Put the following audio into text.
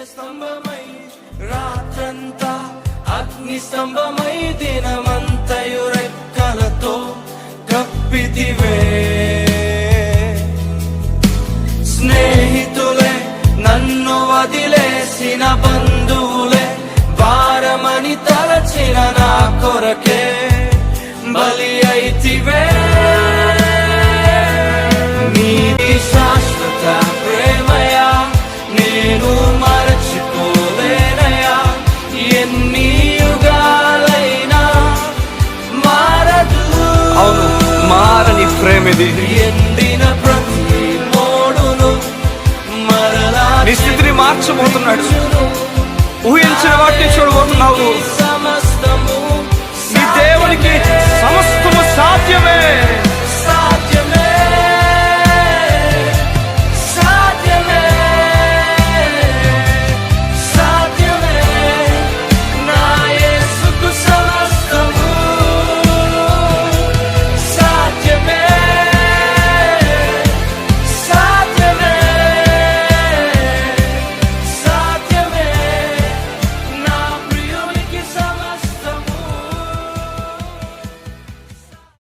స్తంభమై రాత్రంతా అగ్ని స్తంభమై దినమంతయు రెక్కలతో కప్పితివే. స్నేహితులే నన్ను వదిలేసిన బంధువులే భారమని తలచిన నా కొరకే బలి అయితివే. నీది శాశ్వత ప్రేమయా నేను మరచిపోలేనయా. ఎన్ని యుగాలైనా మారదు. అవును, మారని ప్రేమిది. ఎండిన ప్రతి మోడును మరలా నీ స్థితిని మార్చబోతున్నాడు. ఊహించిన వాటిని చూడబోతున్నావు.